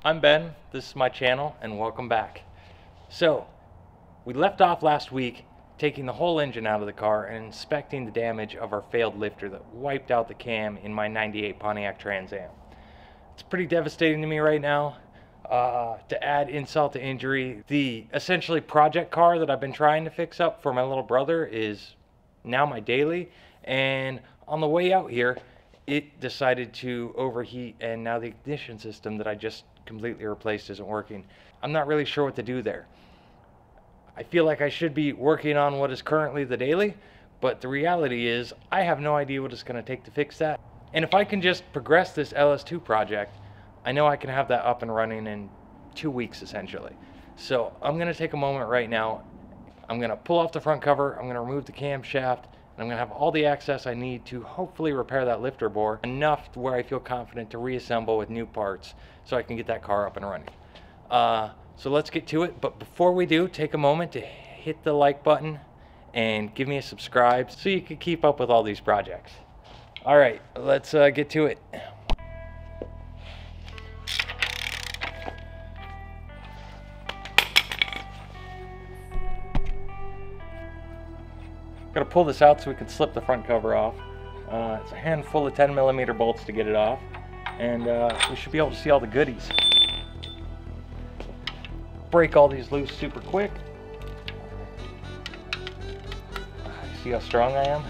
I'm Ben, this is my channel, and welcome back. So, we left off last week taking the whole engine out of the car and inspecting the damage of our failed lifter that wiped out the cam in my 98 Pontiac Trans Am. It's pretty devastating to me right now. To add insult to injury, the essentially project car that I've been trying to fix up for my little brother is now my daily, and on the way out here, it decided to overheat, and now the ignition system that I just completely replaced isn't working. I'm not really sure what to do there. I feel like I should be working on what is currently the daily, but the reality is I have no idea what it's going to take to fix that. And if I can just progress this LS2 project, I know I can have that up and running in 2 weeks essentially. So I'm going to take a moment right now. I'm going to pull off the front cover, I'm going to remove the camshaft, and I'm going to have all the access I need to hopefully repair that lifter bore enough to where I feel confident to reassemble with new parts so I can get that car up and running. So let's get to it, but before we do, take a moment to hit the like button and give me a subscribe so you can keep up with all these projects. All right, let's get to it. Gotta pull this out so we can slip the front cover off. It's a handful of 10mm bolts to get it off, and we should be able to see all the goodies. Break all these loose super quick. See how strong I am?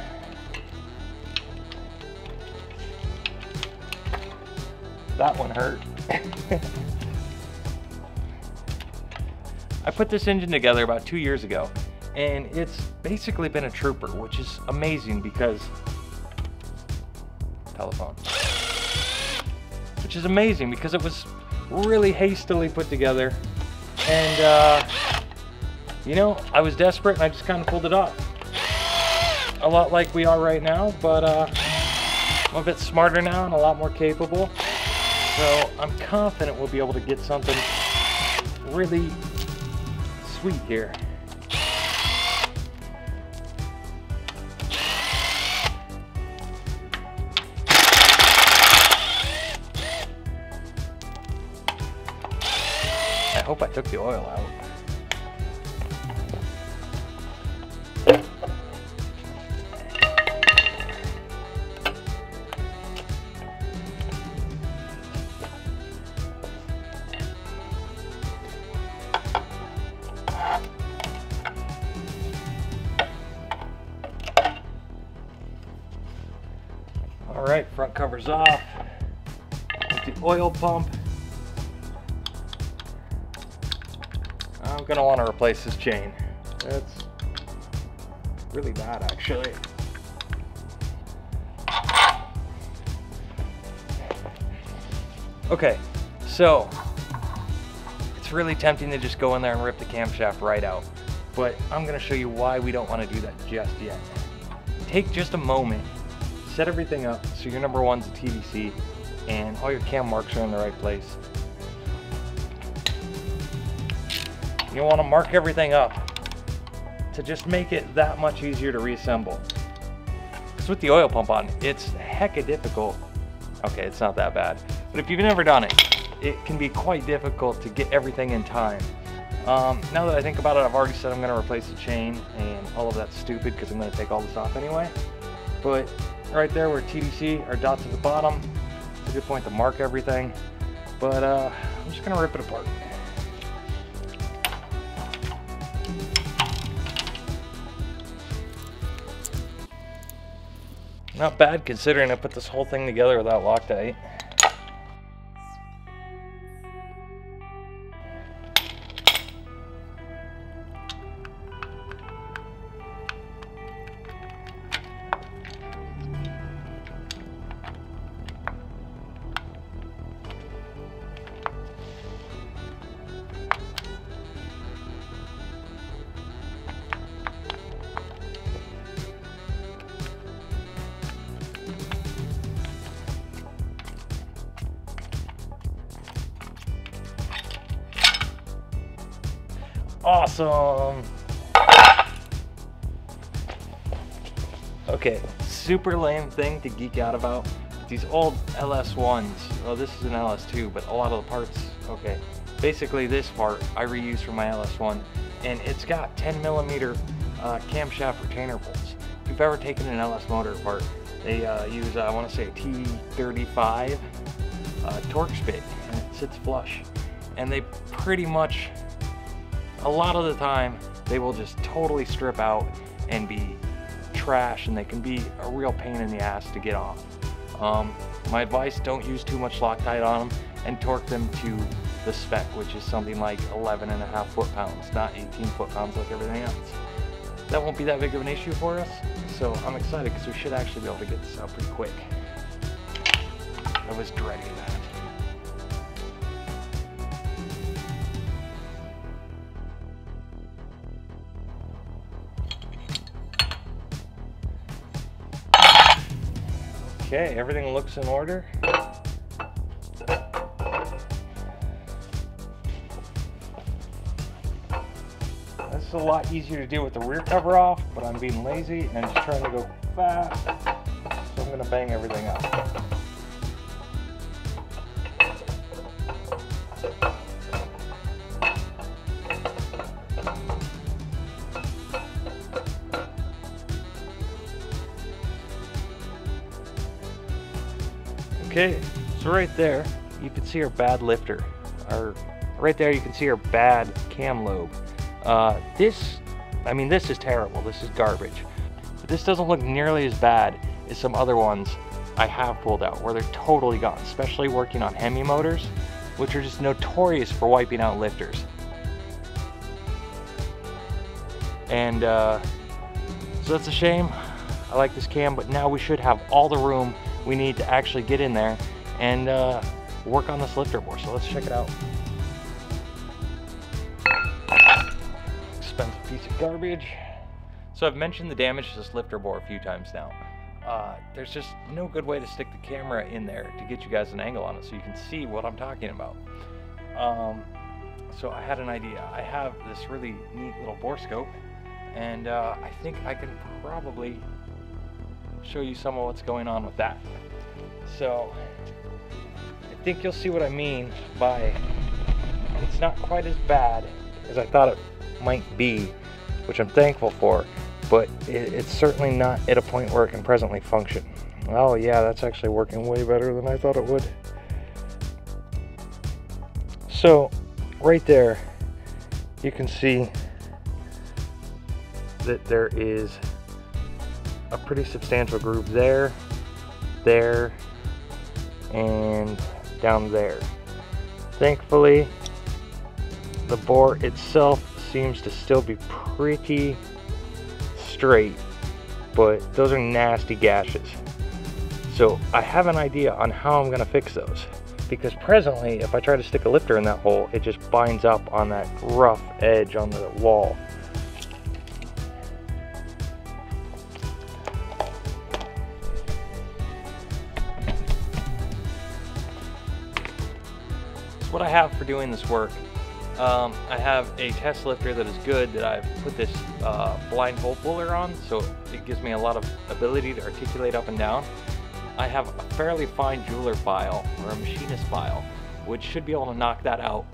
That one hurt. I put this engine together about 2 years ago, and it's basically been a trooper, which is amazing because it was really hastily put together, and you know, I was desperate and I just kind of pulled it off. A lot like we are right now, but I'm a bit smarter now and a lot more capable, so I'm confident we'll be able to get something really sweet here. I hope I took the oil out. All right, front cover's off. With the oil pump. I'm gonna want to replace this chain. It's really bad, actually. Okay, so it's really tempting to just go in there and rip the camshaft right out, but I'm gonna show you why we don't want to do that just yet. Take just a moment, set everything up so your number one's a TDC and all your cam marks are in the right place. You want to mark everything up to just make it that much easier to reassemble. Because with the oil pump on, it's hecka difficult. Okay, it's not that bad. But if you've never done it, it can be quite difficult to get everything in time. Now that I think about it, I've already said I'm going to replace the chain, and all of that's stupid because I'm going to take all this off anyway. But right there where TDC are dots at the bottom, it's a good point to mark everything. But I'm just going to rip it apart. Not bad considering I put this whole thing together without Loctite. Awesome. Okay, super lame thing to geek out about. these old LS1s, well, this is an LS2, but a lot of the parts, okay. Basically this part I reused from my LS1, and it's got 10 millimeter camshaft retainer bolts. If you've ever taken an LS motor apart, they use, I want to say, a T35 torque spit, and it sits flush. And they pretty much, a lot of the time, they will just totally strip out and be trash, and they can be a real pain in the ass to get off. My advice, don't use too much Loctite on them, and torque them to the spec, which is something like 11.5 foot-pounds, not 18 foot-pounds like everything else. That won't be that big of an issue for us, so I'm excited because we should actually be able to get this out pretty quick. I was dreading that. Okay, everything looks in order. This is a lot easier to do with the rear cover off, but I'm being lazy and just trying to go fast, so I'm going to bang everything out. Okay, so right there, you can see our bad lifter. Right there, you can see our bad cam lobe. This is terrible. This is garbage. But this doesn't look nearly as bad as some other ones I have pulled out, where they're totally gone, especially working on Hemi motors, which are just notorious for wiping out lifters. And so that's a shame. I like this cam, but now we should have all the room we need to actually get in there and work on this lifter more. So let's check it out. Expensive piece of garbage. So I've mentioned the damage to this lifter bore a few times now. There's just no good way to stick the camera in there to get you guys an angle on it so you can see what I'm talking about. So I had an idea. I have this really neat little bore scope, and I think I can probably show you some of what's going on with that. So I think you'll see what I mean by it's not quite as bad as I thought it might be, which I'm thankful for, but it's certainly not at a point where it can presently function. Oh yeah, that's actually working way better than I thought it would. So right there you can see that there is a pretty substantial groove there, there, and down there. Thankfully, the bore itself seems to still be pretty straight, but those are nasty gashes. So I have an idea on how I'm going to fix those, because presently if I try to stick a lifter in that hole, it just binds up on that rough edge on the wall. What I have for doing this work, I have a test lifter that is good that I've put this blind hole puller on, so it gives me a lot of ability to articulate up and down. I have a fairly fine jeweler file, or a machinist file, which should be able to knock that out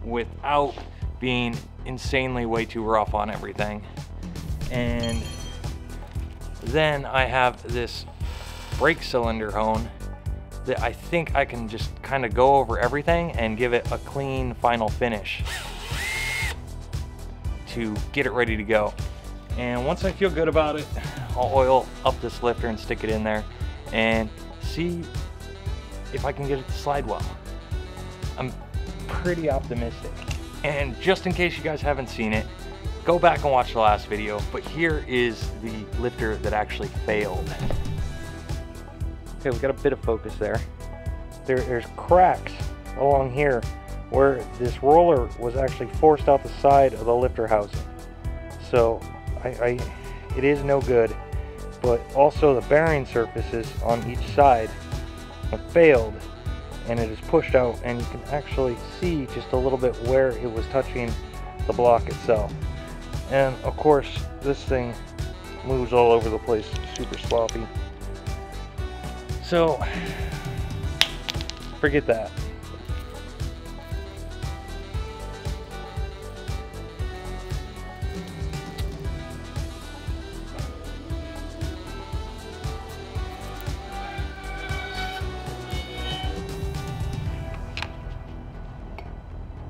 without being insanely way too rough on everything. And then I have this brake cylinder hone that I think I can just kind of go over everything and give it a clean final finish to get it ready to go. And once I feel good about it, I'll oil up this lifter and stick it in there and see if I can get it to slide well. I'm pretty optimistic. And just in case you guys haven't seen it, go back and watch the last video, but here is the lifter that actually failed. Okay, we've got a bit of focus there. There's cracks along here where this roller was actually forced out the side of the lifter housing. So it is no good, but also the bearing surfaces on each side have failed, and it is pushed out, and you can actually see just a little bit where it was touching the block itself. And of course this thing moves all over the place, super sloppy. So, forget that.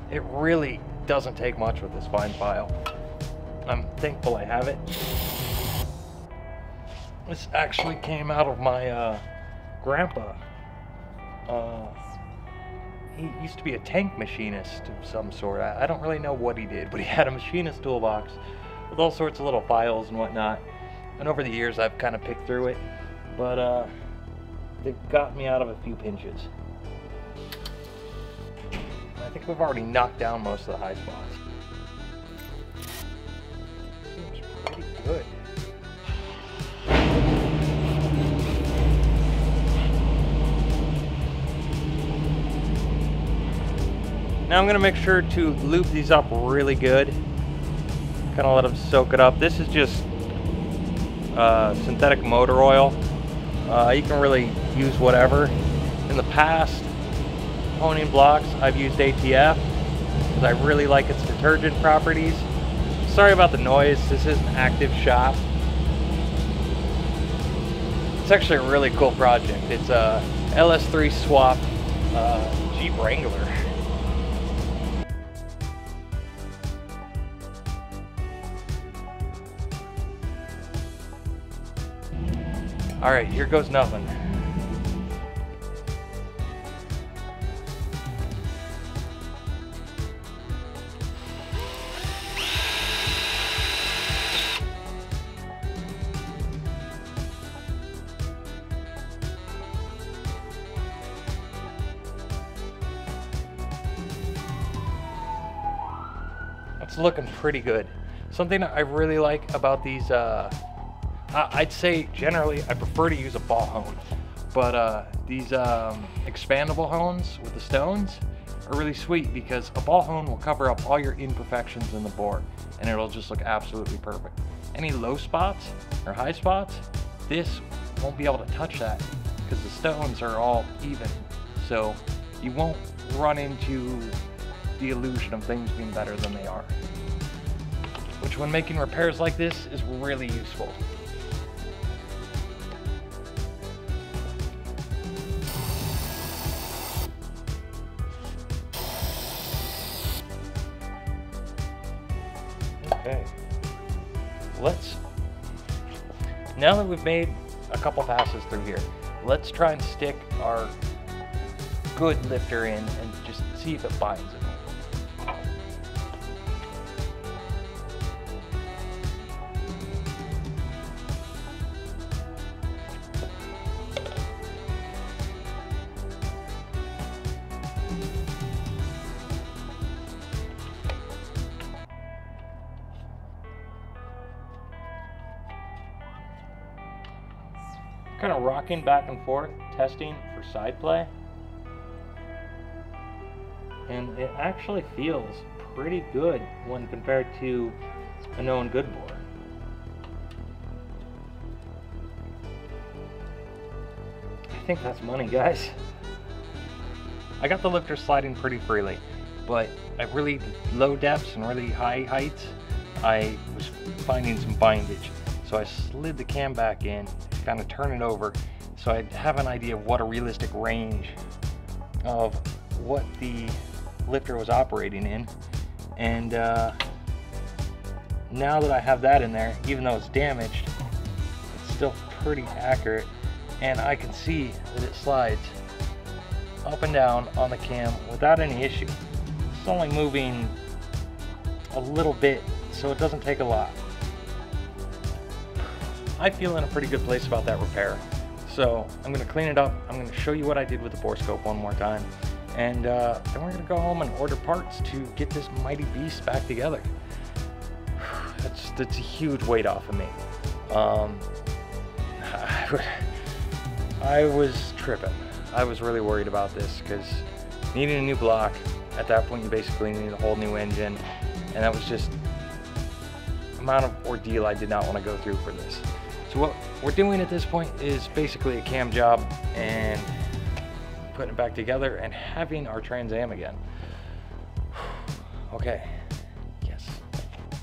It really doesn't take much with this fine file. I'm thankful I have it. This actually came out of my grandpa. He used to be a tank machinist of some sort. I don't really know what he did, but he had a machinist toolbox with all sorts of little files and whatnot. And over the years, I've kind of picked through it, but they've got me out of a few pinches. I think we've already knocked down most of the high spots. Seems pretty good. Now I'm going to make sure to lube these up really good. Kind of let them soak it up. This is just synthetic motor oil. You can really use whatever. In the past, honing blocks, I've used ATF because I really like its detergent properties. Sorry about the noise. This is an active shop. It's actually a really cool project. It's a LS2 swap Jeep Wrangler. All right, here goes nothing. It's looking pretty good. Something I really like about these, I'd say generally I prefer to use a ball hone, but these expandable hones with the stones are really sweet because a ball hone will cover up all your imperfections in the bore and it'll just look absolutely perfect. Any low spots or high spots, this won't be able to touch that because the stones are all even. So you won't run into the illusion of things being better than they are, which when making repairs like this is really useful. Okay, now that we've made a couple passes through here, let's try and stick our good lifter in and just see if it binds it. Kind of rocking back and forth, testing for side play, and it actually feels pretty good when compared to a known good bore. I think that's money, guys. I got the lifter sliding pretty freely, but at really low depths and really high heights, I was finding some bindage. So I slid the cam back in, kind of turn it over, so I'd have an idea of what a realistic range of what the lifter was operating in. And now that I have that in there, even though it's damaged, it's still pretty accurate, and I can see that it slides up and down on the cam without any issue. It's only moving a little bit, so it doesn't take a lot. I feel in a pretty good place about that repair. So I'm going to clean it up. I'm going to show you what I did with the bore scope one more time. And then we're going to go home and order parts to get this mighty beast back together. That's a huge weight off of me. I was tripping. I was really worried about this because needing a new block, at that point you basically need a whole new engine. And that was just amount of ordeal I did not want to go through for this. So what we're doing at this point is basically a cam job and putting it back together and having our Trans Am again. Okay, yes.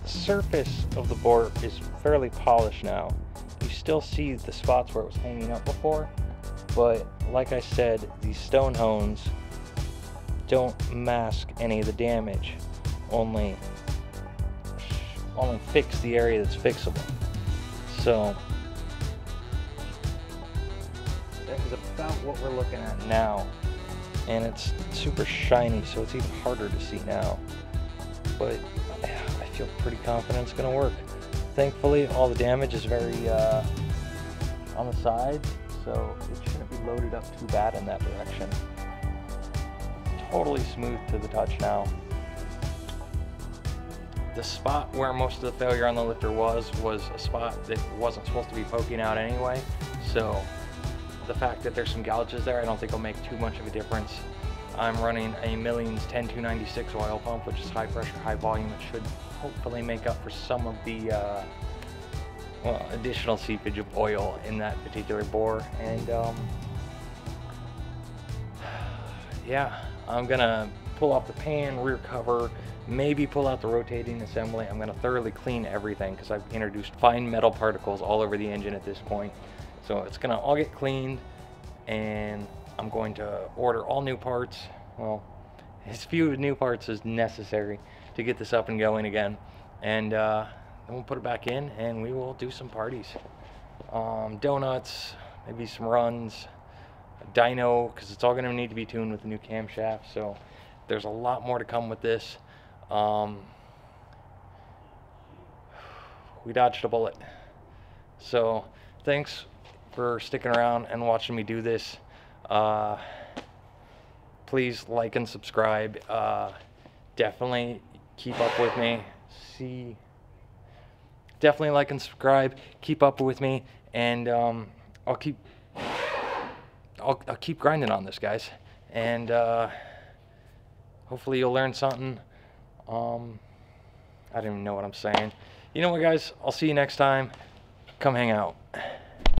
The surface of the board is fairly polished now. You still see the spots where it was hanging up before, but like I said, these stone hones don't mask any of the damage, only fix the area that's fixable. So that is about what we're looking at now, and it's super shiny, so it's even harder to see now, but I feel pretty confident it's going to work. Thankfully, all the damage is very on the side, so it shouldn't be loaded up too bad in that direction. Totally smooth to the touch now. The spot where most of the failure on the lifter was a spot that wasn't supposed to be poking out anyway, so the fact that there's some gouges there, I don't think will make too much of a difference. I'm running a Millions 10296 oil pump, which is high pressure, high volume. It should hopefully make up for some of the additional seepage of oil in that particular bore. And yeah, I'm gonna pull off the pan, rear cover, maybe pull out the rotating assembly. I'm gonna thoroughly clean everything because I've introduced fine metal particles all over the engine at this point. So it's gonna all get cleaned, and I'm going to order all new parts. Well, as few new parts as necessary to get this up and going again. And then we'll put it back in and we will do some parties. Donuts, maybe some runs, a dyno, because it's all going to need to be tuned with the new camshaft. So there's a lot more to come with this. We dodged a bullet. So thanks for sticking around and watching me do this. Please like and subscribe. Definitely keep up with me. Definitely like and subscribe. Keep up with me, and I'll keep grinding on this, guys. And hopefully you'll learn something. I don't even know what I'm saying. You know what, guys? I'll see you next time. Come hang out.